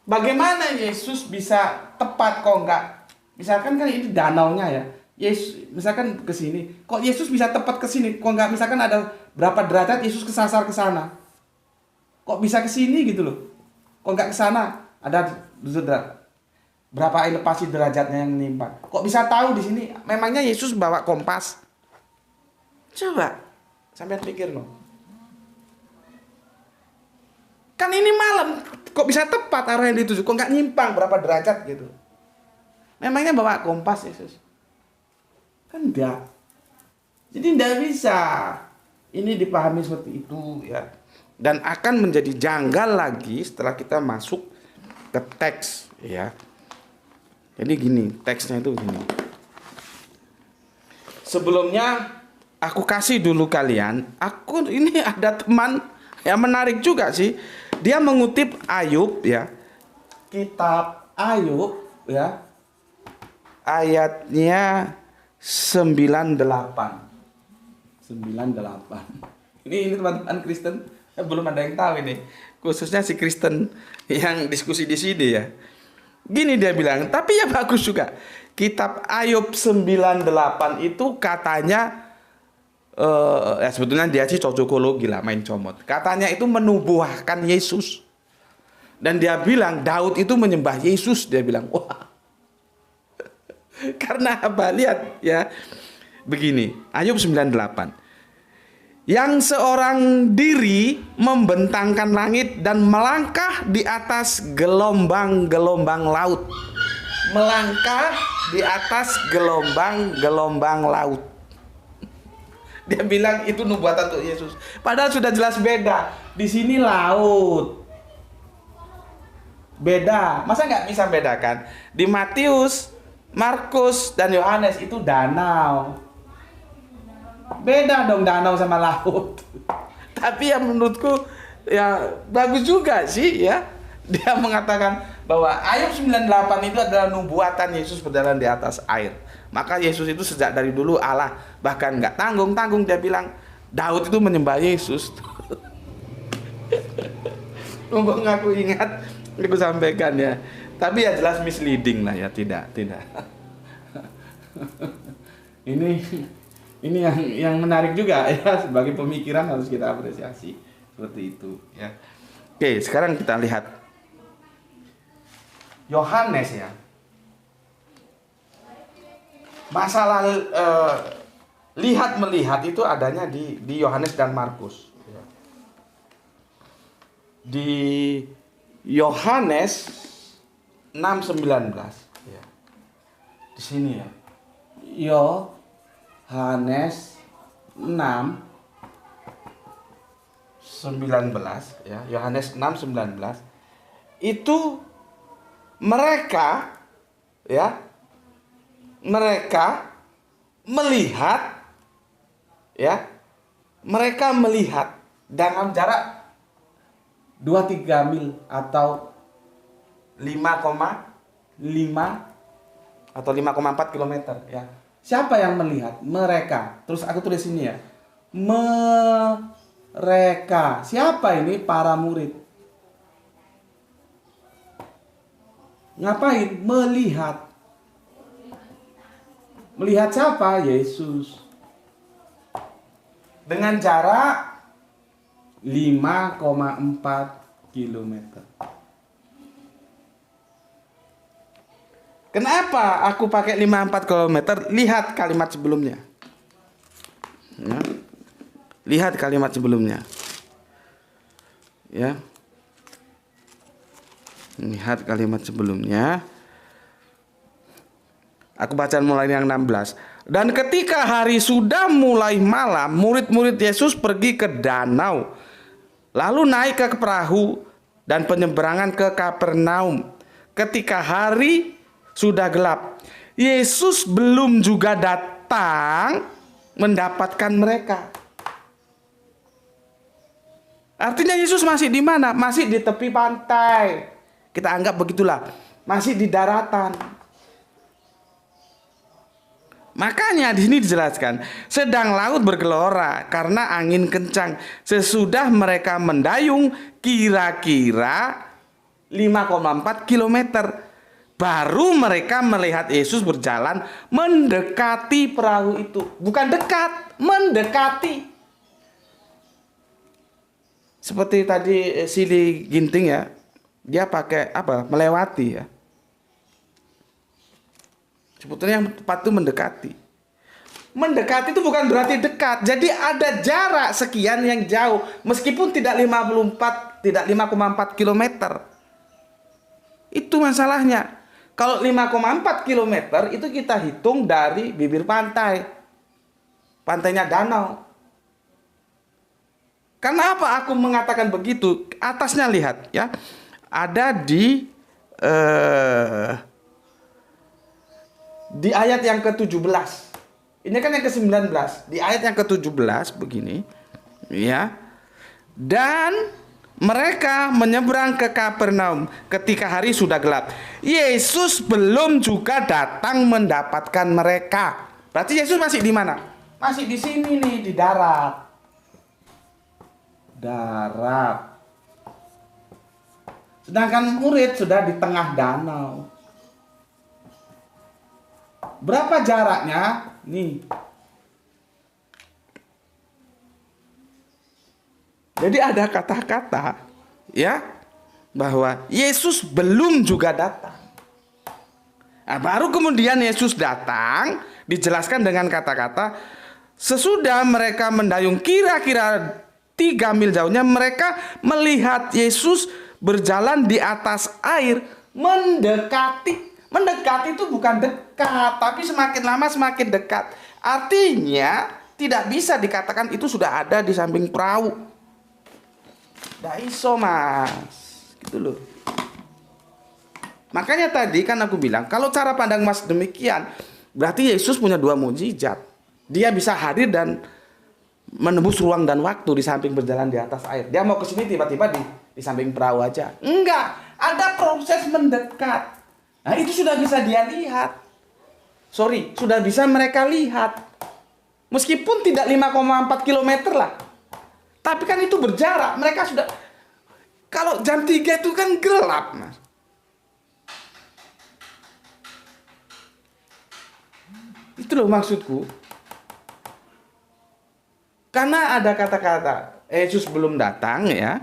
Bagaimana Yesus bisa tepat kok enggak? Misalkan kan ini danaunya ya. Yesus misalkan ke sini. Kok Yesus bisa tepat ke sini? Kok enggak misalkan ada berapa derajat Yesus kesasar ke sana? Kok bisa ke sini gitu loh? Kok enggak ke sana? Ada berapa elevasi derajatnya yang menimpa? Kok bisa tahu di sini? Memangnya Yesus bawa kompas? Coba sampai pikir loh. Kan ini malam, kok bisa tepat arah yang dituju? Kok nggak nyimpang berapa derajat gitu? Memangnya bawa kompas Yesus? Kan enggak. Jadi enggak bisa. Ini dipahami seperti itu ya. Dan akan menjadi janggal lagi setelah kita masuk ke teks ya. Jadi gini, teksnya itu gini. Sebelumnya aku kasih dulu kalian, ini ada teman yang menarik juga sih. Dia mengutip Ayub ya. Kitab Ayub ya. Ayatnya 98. Ini teman-teman Kristen, belum ada yang tahu ini. Khususnya si Kristen yang diskusi di sini ya. Gini dia bilang, tapi ya bagus juga. Kitab Ayub 98 itu katanya ya sebetulnya dia sih cocokologi lah, main comot. Katanya itu menubuhkan Yesus. Dan dia bilang Daud itu menyembah Yesus, dia bilang. Wah. Karena apa? Lihat ya. Begini, Ayub 98. Yang seorang diri membentangkan langit dan melangkah di atas gelombang-gelombang laut. Melangkah di atas gelombang-gelombang laut. Dia bilang itu nubuatan untuk Yesus. Padahal sudah jelas beda. Di sini laut. Beda. Masa nggak bisa bedakan? Di Matius, Markus, dan Yohanes itu danau. Beda dong danau sama laut. Tapi yang menurutku ya bagus juga sih ya. Dia mengatakan bahwa Ayub 98 itu adalah nubuatan Yesus berjalan di atas air. Maka Yesus itu sejak dari dulu Allah, bahkan nggak tanggung-tanggung dia bilang Daud itu menyembah Yesus. Mumpung aku ingat, aku sampaikan ya. Tapi ya jelas misleading lah ya, tidak. Ini yang menarik juga ya, sebagai pemikiran harus kita apresiasi seperti itu ya. Oke, sekarang kita lihat Yohanes ya. Masalah lihat melihat itu adanya di Yohanes dan Markus. Di Yohanes 6:19 ya. Di sini ya. Yohanes 6:19 ya. Yohanes 6:19 itu mereka melihat ya. Mereka melihat dalam jarak 2-3 mil atau 5,5 atau 5,4 kilometer ya. Siapa yang melihat? Mereka. Terus aku tulis sini ya. Mereka. Siapa ini? Para murid. Ngapain? Melihat. Melihat siapa? Yesus. Dengan jarak 5,4 kilometer. Kenapa aku pakai 5,4 kilometer? Lihat kalimat sebelumnya. Ya. Lihat kalimat sebelumnya. Ya. Lihat kalimat sebelumnya. Aku baca mulai yang 16. Dan ketika hari sudah mulai malam, murid-murid Yesus pergi ke danau, lalu naik ke perahu dan penyeberangan ke Kapernaum. Ketika hari sudah gelap, Yesus belum juga datang mendapatkan mereka. Artinya Yesus masih di mana? Masih di tepi pantai. Kita anggap begitulah, masih di daratan. Makanya di sini dijelaskan, sedang laut bergelora karena angin kencang. Sesudah mereka mendayung kira-kira 5,4 kilometer, baru mereka melihat Yesus berjalan mendekati perahu itu. Bukan dekat, mendekati. Seperti tadi Sili Ginting ya. Dia pakai apa? Melewati ya. Sebetulnya yang tepat itu mendekati. Mendekati itu bukan berarti dekat. Jadi ada jarak sekian yang jauh. Meskipun tidak 5,4 kilometer. Itu masalahnya. Kalau 5,4 kilometer itu kita hitung dari bibir pantai. Pantainya danau. Karena apa aku mengatakan begitu? Atasnya lihat ya. Ada di ayat yang ke-17. Ini kan yang ke-19. Di ayat yang ke-17 begini, ya. Dan mereka menyeberang ke Kapernaum ketika hari sudah gelap. Yesus belum juga datang mendapatkan mereka. Berarti Yesus masih di mana? Masih di sini nih, di darat. Darat. Sedangkan murid sudah di tengah danau. Berapa jaraknya? Nih. Jadi ada kata-kata ya bahwa Yesus belum juga datang. Nah, baru kemudian Yesus datang, dijelaskan dengan kata-kata sesudah mereka mendayung kira-kira 3 mil jauhnya, mereka melihat Yesus berjalan di atas air mendekati. Mendekati itu bukan dekat, tapi semakin lama semakin dekat. Artinya Tidak bisa dikatakan itu sudah ada di samping perahu. Tidak iso mas, gitu loh. Makanya tadi kan aku bilang, kalau cara pandang mas demikian, berarti Yesus punya dua mukjizat. Dia bisa hadir dan menembus ruang dan waktu di samping berjalan di atas air. Dia mau ke sini tiba-tiba di samping perahu aja. Enggak, ada proses mendekat. Nah itu sudah bisa dia lihat. Sudah bisa mereka lihat. Meskipun tidak 5,4 km lah. Tapi kan itu berjarak. Mereka sudah... Kalau jam 3 itu kan gelap, mas. Itu loh maksudku. Karena ada kata-kata Yesus belum datang ya.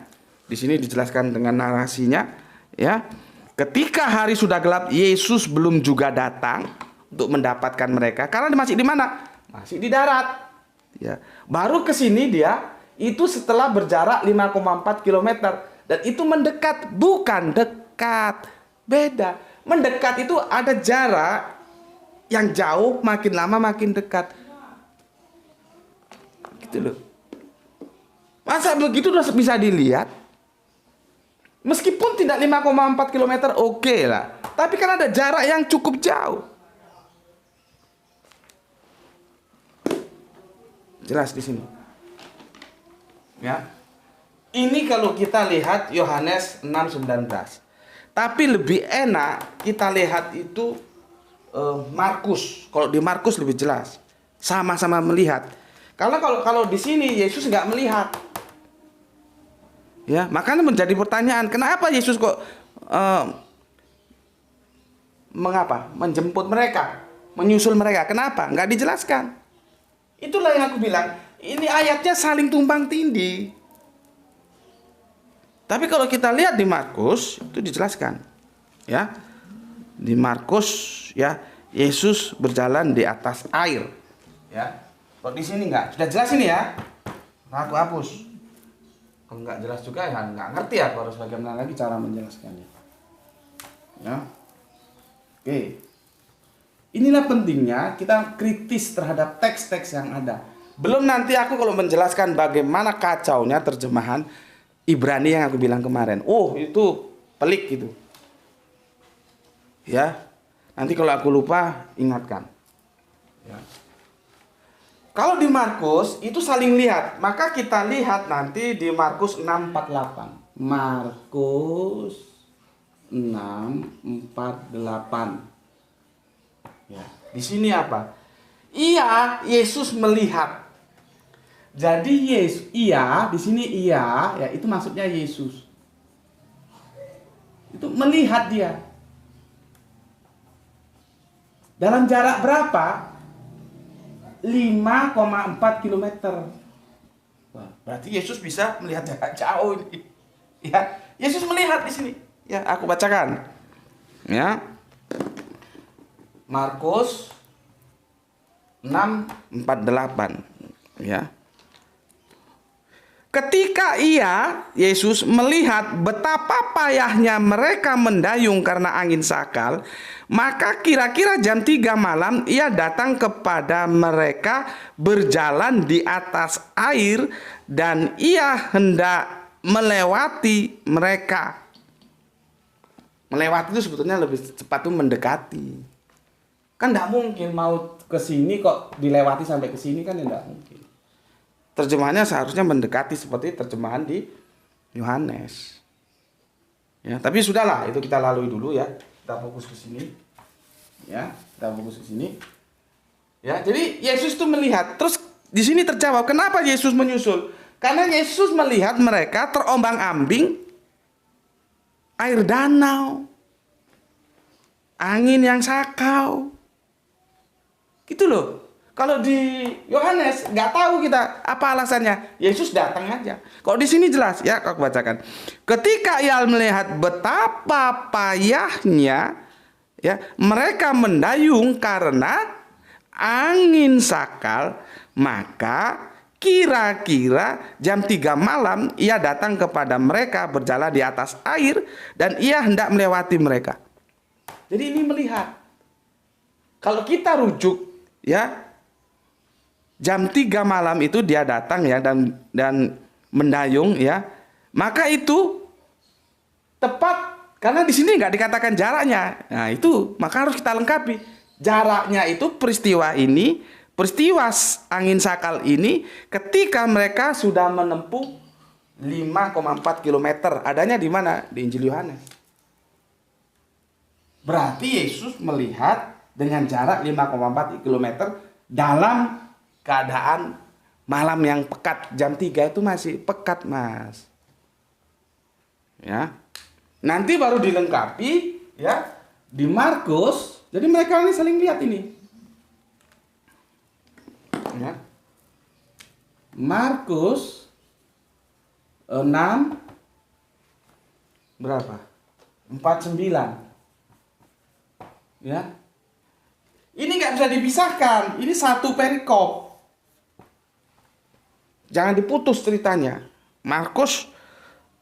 Di sini dijelaskan dengan narasinya ya. Ketika hari sudah gelap, Yesus belum juga datang untuk mendapatkan mereka. Karena dia masih di mana? Masih di darat. Ya. Baru ke sini dia itu setelah berjarak 5,4 km dan itu mendekat, bukan dekat. Beda. Mendekat itu ada jarak yang jauh, makin lama makin dekat. Gitu loh. Masa begitu udah bisa dilihat? Meskipun tidak 5,4 km oke lah. Tapi kan ada jarak yang cukup jauh. Jelas di sini. Ya. Ini kalau kita lihat Yohanes 6:19. Tapi lebih enak kita lihat itu Markus. Kalau di Markus lebih jelas. Sama-sama melihat. Karena kalau di sini Yesus nggak melihat. Ya, makanya menjadi pertanyaan, kenapa Yesus kok menjemput mereka, menyusul mereka? Kenapa? Nggak dijelaskan. Itulah yang aku bilang, ini ayatnya saling tumpang tindih. Tapi kalau kita lihat di Markus itu dijelaskan, ya. Di Markus ya, Yesus berjalan di atas air, ya. Kalau di sini enggak, sudah jelas ini ya. Nah, aku hapus. Kalau enggak jelas juga ya enggak ngerti aku harus bagaimana lagi cara menjelaskannya. Ya. Oke. Inilah pentingnya kita kritis terhadap teks-teks yang ada. Belum nanti aku kalau menjelaskan bagaimana kacaunya terjemahan Ibrani yang aku bilang kemarin. Oh, itu pelik gitu. Ya. Nanti kalau aku lupa ingatkan. Ya. Kalau di Markus itu saling lihat, maka kita lihat nanti di Markus 6:48. Markus 6:48. Ya, di sini apa? Iya, Yesus melihat. Jadi di sini iya, ya itu maksudnya Yesus. Itu melihat dia. Dalam jarak berapa? 5,4 km. Wah, berarti Yesus bisa melihat jarak jauh ini. Ya, Yesus melihat di sini. Ya, aku bacakan. Ya. Markus 6:48 ya. Ketika Yesus melihat betapa payahnya mereka mendayung karena angin sakal, maka kira-kira jam 3 malam ia datang kepada mereka berjalan di atas air dan ia hendak melewati mereka. Melewati itu sebetulnya lebih cepat itu mendekati. Kan tidak mungkin mau ke sini kok dilewati sampai ke sini kan tidak mungkin. Terjemahannya seharusnya mendekati seperti terjemahan di Yohanes. Ya, tapi sudahlah itu kita lalui dulu ya. Kita fokus ke sini. Ya, kita fokus ke sini. Ya, jadi Yesus itu melihat. Terus di sini terjawab kenapa Yesus menyusul? Karena Yesus melihat mereka terombang-ambing air danau. Angin yang sakau. Gitu loh. Kalau di Yohanes nggak tahu kita apa alasannya. Yesus datang aja. Kalau di sini jelas ya, aku bacakan. Ketika ia melihat betapa payahnya ya mereka mendayung karena angin sakal, maka kira-kira jam 3 malam ia datang kepada mereka berjalan di atas air dan ia hendak melewati mereka. Jadi ini melihat. Kalau kita rujuk ya, jam 3 malam itu dia datang ya dan mendayung ya. Maka itu tepat karena di sini nggak dikatakan jaraknya. Nah, itu maka harus kita lengkapi. Jaraknya itu peristiwa ini, peristiwa angin sakal ini ketika mereka sudah menempuh 5,4 km. Adanya di mana? Di Injil Yohanes. Berarti Yesus melihat dengan jarak 5,4 km dalam keadaan malam yang pekat. Jam 3 itu masih pekat, Mas. Ya. Nanti baru dilengkapi ya di Markus. Jadi mereka ini saling lihat ini. Ya. Markus 6 berapa? 49. Ya. Ini nggak bisa dipisahkan. Ini satu perikop. Jangan diputus ceritanya. Markus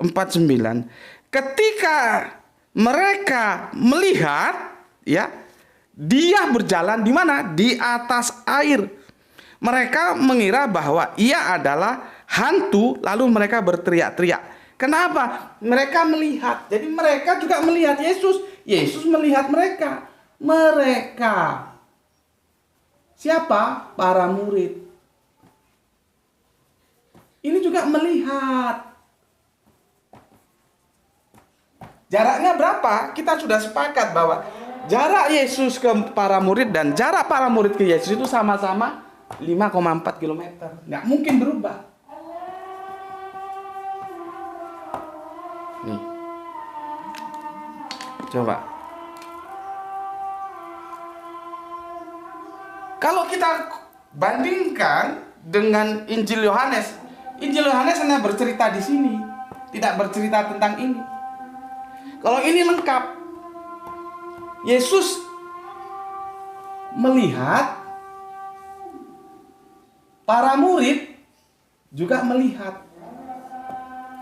49. Ketika mereka melihat, ya, dia berjalan di mana? Di atas air. Mereka mengira bahwa ia adalah hantu, lalu mereka berteriak-teriak. Kenapa? Mereka melihat. Jadi mereka juga melihat Yesus. Yesus melihat mereka. Mereka. Siapa? Para murid. Ini juga melihat. Jaraknya berapa? Kita sudah sepakat bahwa jarak Yesus ke para murid dan jarak para murid ke Yesus itu sama-sama 5,4 km. Nggak mungkin berubah. Nih. Coba. Kalau kita bandingkan dengan Injil Yohanes, Injil Yohanes hanya bercerita di sini, tidak bercerita tentang ini. Kalau ini lengkap, Yesus melihat, para murid juga melihat.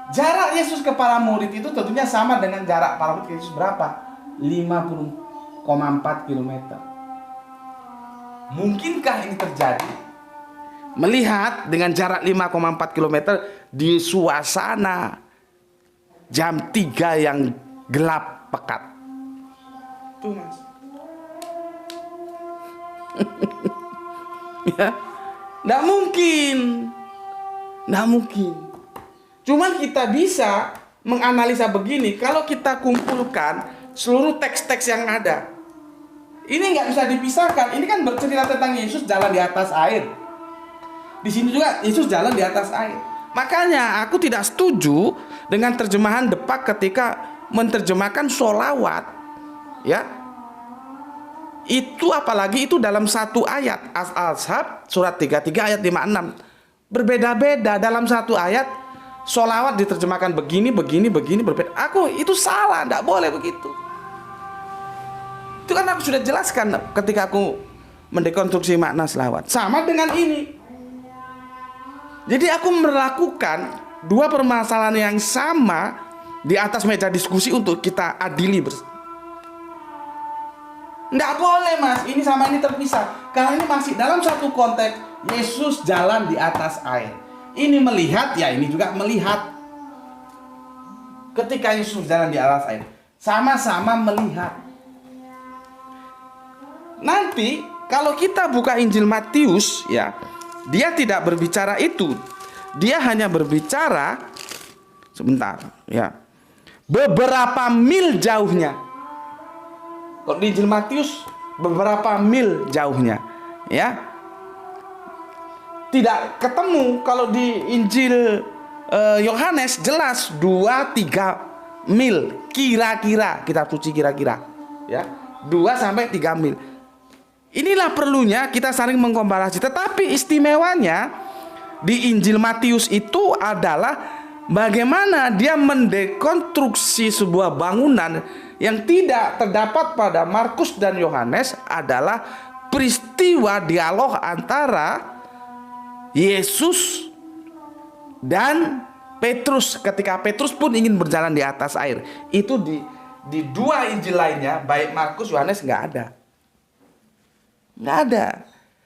Jarak Yesus ke para murid itu tentunya sama dengan jarak para murid ke Yesus berapa? 50,4 km. Mungkinkah ini terjadi? Melihat dengan jarak 5,4 km di suasana jam 3 yang gelap pekat. Tuh, Mas. Ya, nggak mungkin. Nggak mungkin. Cuman kita bisa menganalisa begini, kalau kita kumpulkan seluruh teks-teks yang ada, ini nggak bisa dipisahkan. Ini kan bercerita tentang Yesus jalan di atas air. Di sini juga Yesus jalan di atas air. Makanya aku tidak setuju dengan terjemahan Depak ketika menerjemahkan sholawat. Ya, itu apalagi itu dalam satu ayat. Al-Ashab surat 33 ayat 56. Berbeda-beda dalam satu ayat. Sholawat diterjemahkan begini, berbeda. Aku itu salah, tidak boleh begitu. Itu kan aku sudah jelaskan ketika aku mendekonstruksi makna selawat. Sama dengan ini. Jadi aku melakukan dua permasalahan yang sama di atas meja diskusi untuk kita adili bersama. Nggak boleh, Mas, ini sama ini terpisah. Karena ini masih dalam satu konteks Yesus jalan di atas air. Ini melihat, ya ini juga melihat. Ketika Yesus jalan di atas air, sama-sama melihat. Nanti kalau kita buka Injil Matius, ya, dia tidak berbicara itu. Dia hanya berbicara sebentar, ya. Beberapa mil jauhnya. Kalau di Injil Matius beberapa mil jauhnya, ya. Tidak ketemu. Kalau di Injil Yohanes jelas 2-3 mil kira-kira, kitab suci kira-kira, ya. 2-3 mil. Inilah perlunya kita saling mengkomparasi. Tetapi istimewanya di Injil Matius itu adalah bagaimana dia mendekonstruksi sebuah bangunan yang tidak terdapat pada Markus dan Yohanes adalah peristiwa dialog antara Yesus dan Petrus ketika Petrus pun ingin berjalan di atas air. Itu di dua Injil lainnya, baik Markus Yohanes nggak ada. Nggak ada.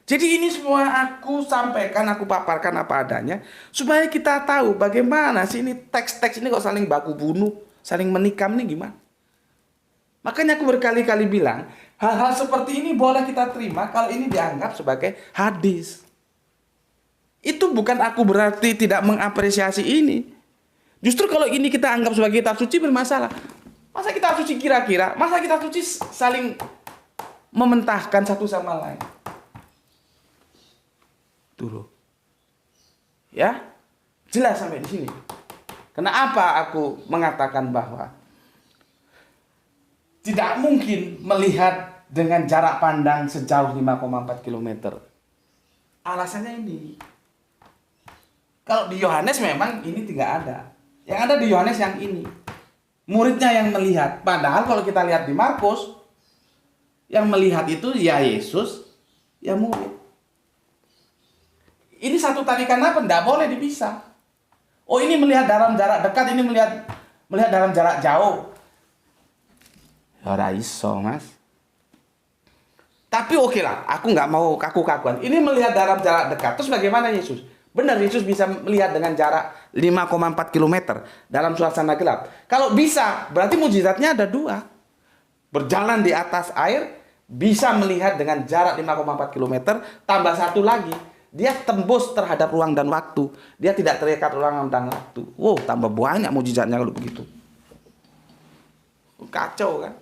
Jadi ini semua aku sampaikan, aku paparkan apa adanya, supaya kita tahu bagaimana sih ini teks-teks ini kok saling baku bunuh, saling menikam nih gimana. Makanya aku berkali-kali bilang, hal-hal seperti ini boleh kita terima kalau ini dianggap sebagai hadis. Itu bukan aku berarti tidak mengapresiasi ini. Justru kalau ini kita anggap sebagai kitab suci bermasalah. Masa kitab suci kira-kira, masa kitab suci saling mementahkan satu sama lain. Tuh loh. Ya, jelas sampai di sini. Kenapa aku mengatakan bahwa tidak mungkin melihat dengan jarak pandang sejauh 5,4 km. Alasannya ini. Kalau di Yohanes memang ini tidak ada. Yang ada di Yohanes yang ini. Muridnya yang melihat. Padahal kalau kita lihat di Markus, yang melihat itu ya Yesus, ya murid. Ini satu tarikan apa? Tidak boleh dipisah. Oh ini melihat dalam jarak dekat, ini melihat dalam jarak jauh. Ora iso, Mas. Tapi oke lah, aku nggak mau kaku-kakuan. Ini melihat dalam jarak dekat. Terus bagaimana Yesus? Benar, Yesus bisa melihat dengan jarak 5,4 km dalam suasana gelap. Kalau bisa, berarti mujizatnya ada dua. Berjalan di atas air, bisa melihat dengan jarak 5,4 km, tambah satu lagi. Dia tembus terhadap ruang dan waktu. Dia tidak terikat ruang dan waktu. Wow, tambah banyak mujizatnya kalau begitu. Kacau kan?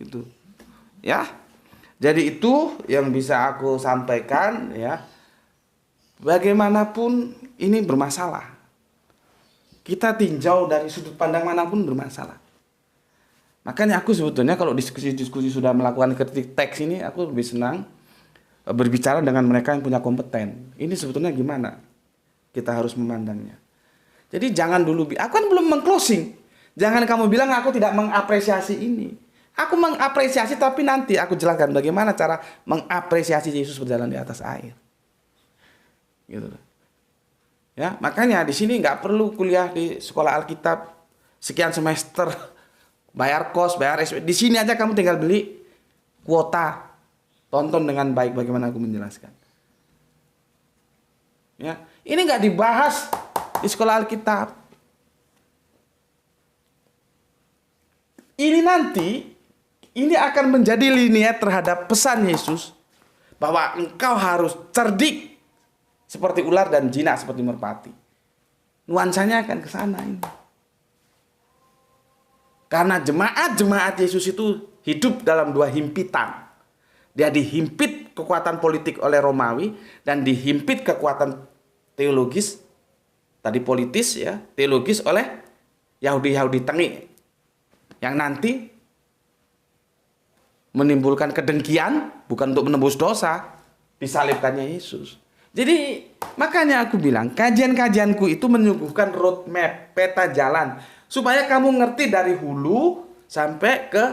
Gitu. Ya. Jadi itu yang bisa aku sampaikan ya. Bagaimanapun ini bermasalah. Kita tinjau dari sudut pandang manapun bermasalah. Makanya aku sebetulnya kalau diskusi-diskusi sudah melakukan kritik teks ini, aku lebih senang berbicara dengan mereka yang punya kompeten. Ini sebetulnya gimana kita harus memandangnya. Jadi jangan dulu, aku kan belum meng-closing. Jangan kamu bilang aku tidak mengapresiasi ini. Aku mengapresiasi, tapi nanti aku jelaskan bagaimana cara mengapresiasi Yesus berjalan di atas air. Gitu. Ya, makanya di sini nggak perlu kuliah di sekolah Alkitab sekian semester, bayar kos, bayar SP. Di sini aja kamu tinggal beli kuota, tonton dengan baik bagaimana aku menjelaskan. Ya, ini nggak dibahas di sekolah Alkitab. Ini nanti ini akan menjadi linear terhadap pesan Yesus bahwa engkau harus cerdik seperti ular dan jinak seperti merpati. Nuansanya akan ke sana ini. Karena jemaat Yesus itu hidup dalam dua himpitan. Dia dihimpit kekuatan politik oleh Romawi dan dihimpit kekuatan teologis, tadi politis ya, teologis oleh Yahudi tengik. Yang nanti menimbulkan kedengkian bukan untuk menembus dosa, disalibkannya Yesus. Jadi makanya aku bilang kajian-kajianku itu menyuguhkan roadmap, peta jalan supaya kamu ngerti dari hulu sampai ke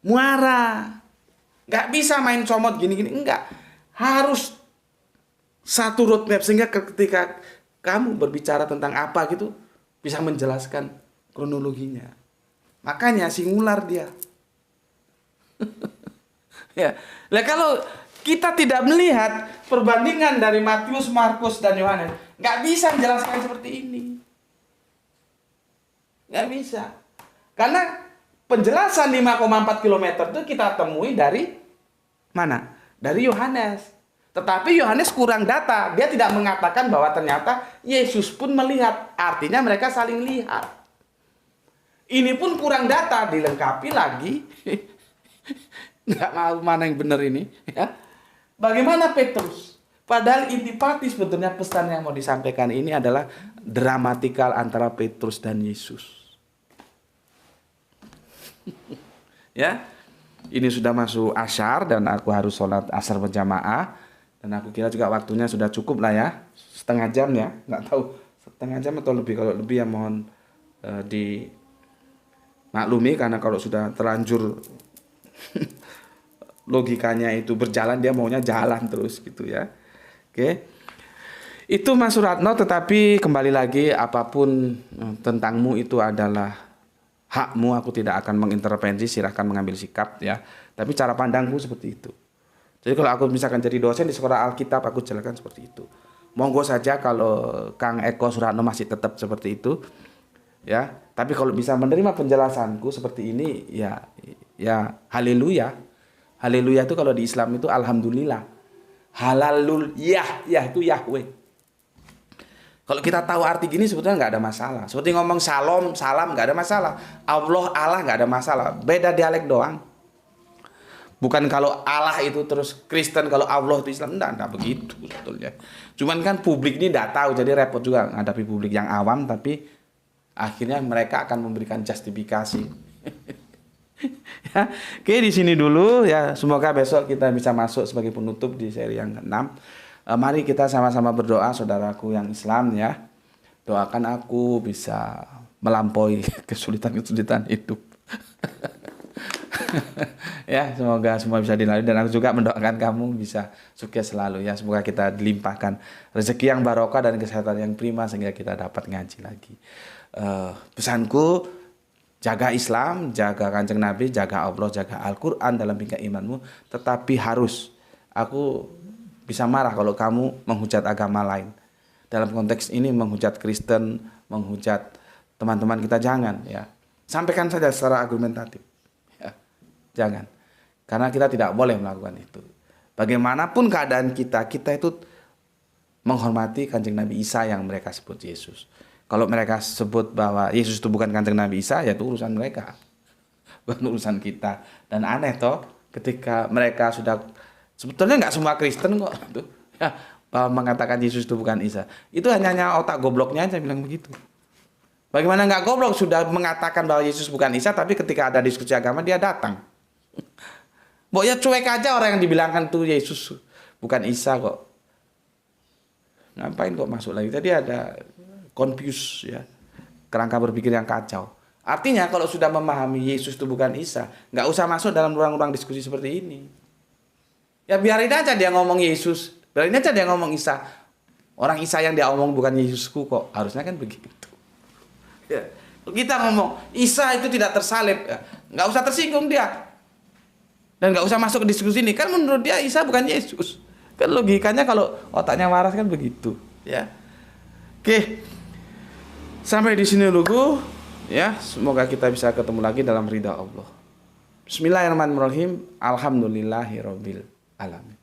muara. Gak bisa main comot gini-gini, enggak. Harus satu roadmap sehingga ketika kamu berbicara tentang apa gitu bisa menjelaskan kronologinya. Makanya singular dia. Ya. Nah, kalau kita tidak melihat perbandingan dari Matius, Markus, dan Yohanes, nggak bisa menjelaskan seperti ini. Nggak bisa. Karena penjelasan 5,4 km itu kita temui dari mana? Dari Yohanes. Tetapi Yohanes kurang data. Dia tidak mengatakan bahwa ternyata Yesus pun melihat. Artinya mereka saling lihat. Ini pun kurang data. Dilengkapi lagi. Nggak tahu mana yang benar ini. Ya. Bagaimana Petrus? Padahal intipati sebetulnya pesan yang mau disampaikan ini adalah dramatikal antara Petrus dan Yesus. Ya, ini sudah masuk asyar dan aku harus sholat asar berjamaah. Dan aku kira juga waktunya sudah cukup lah ya. Setengah jam ya, nggak tahu setengah jam atau lebih. Kalau lebih ya mohon dimaklumi karena kalau sudah terlanjur logikanya itu berjalan, dia maunya jalan terus gitu ya. Oke. Itu Mas Suratno, tetapi kembali lagi apapun tentangmu itu adalah hakmu, aku tidak akan mengintervensi, silahkan mengambil sikap ya. Tapi cara pandangku seperti itu. Jadi kalau aku misalkan jadi dosen di sekolah Alkitab, aku jelaskan seperti itu. Monggo saja kalau Kang Eko Suratno masih tetap seperti itu, ya. Tapi kalau bisa menerima penjelasanku seperti ini, ya haleluya. Haleluya itu kalau di Islam itu alhamdulillah. Halalul ya itu Yahweh. Kalau kita tahu arti gini sebetulnya nggak ada masalah. Seperti ngomong salam nggak ada masalah. Allah nggak ada masalah. Beda dialek doang. Bukan kalau Allah itu terus Kristen, kalau Allah itu Islam. Enggak begitu sebetulnya. Cuman kan publik ini enggak tahu, jadi repot juga menghadapi publik yang awam, tapi akhirnya mereka akan memberikan justifikasi. Ya, oke di sini dulu ya. Semoga besok kita bisa masuk sebagai penutup di seri yang ke-6. Mari kita sama-sama berdoa, saudaraku yang Islam ya. Doakan aku bisa melampaui kesulitan-kesulitan hidup. Ya, semoga semua bisa dilalui, dan aku juga mendoakan kamu bisa sukses selalu ya. Semoga kita dilimpahkan rezeki yang barokah dan kesehatan yang prima sehingga kita dapat ngaji lagi. Pesanku, jaga Islam, jaga Kanjeng Nabi, jaga Allah, jaga Al-Quran dalam bingkai imanmu. Tetapi aku bisa marah kalau kamu menghujat agama lain. Dalam konteks ini menghujat Kristen, menghujat teman-teman kita, jangan ya. Sampaikan saja secara argumentatif. Jangan, karena kita tidak boleh melakukan itu. Bagaimanapun keadaan kita itu menghormati Kanjeng Nabi Isa yang mereka sebut Yesus. Kalau mereka sebut bahwa Yesus itu bukan Kanjeng Nabi Isa, ya itu urusan mereka, bukan urusan kita. Dan aneh toh, ketika mereka sudah, sebetulnya nggak semua Kristen kok tuh, ya, mengatakan Yesus itu bukan Isa. Itu hanya otak gobloknya aja bilang begitu. Bagaimana nggak goblok, sudah mengatakan bahwa Yesus bukan Isa, tapi ketika ada diskusi agama dia datang. Ya cuek aja orang yang dibilangkan tuh Yesus bukan Isa kok. Ngapain kok masuk lagi? Tadi ada confuse ya, kerangka berpikir yang kacau. Artinya kalau sudah memahami Yesus itu bukan Isa, nggak usah masuk dalam ruang-ruang diskusi seperti ini. Ya biarin aja dia ngomong Yesus, biarin aja dia ngomong Isa. Orang Isa yang dia omong bukan Yesusku kok, harusnya kan begitu. Ya. Kita ngomong Isa itu tidak tersalib, ya, nggak usah tersinggung dia. Dan nggak usah masuk ke diskusi ini, kan menurut dia Isa bukan Yesus. Kan logikanya kalau otaknya waras kan begitu, ya. Oke, sampai di sini dulu, ya. Semoga kita bisa ketemu lagi dalam ridha Allah. Bismillahirrahmanirrahim. Alhamdulillahirabbil alamin.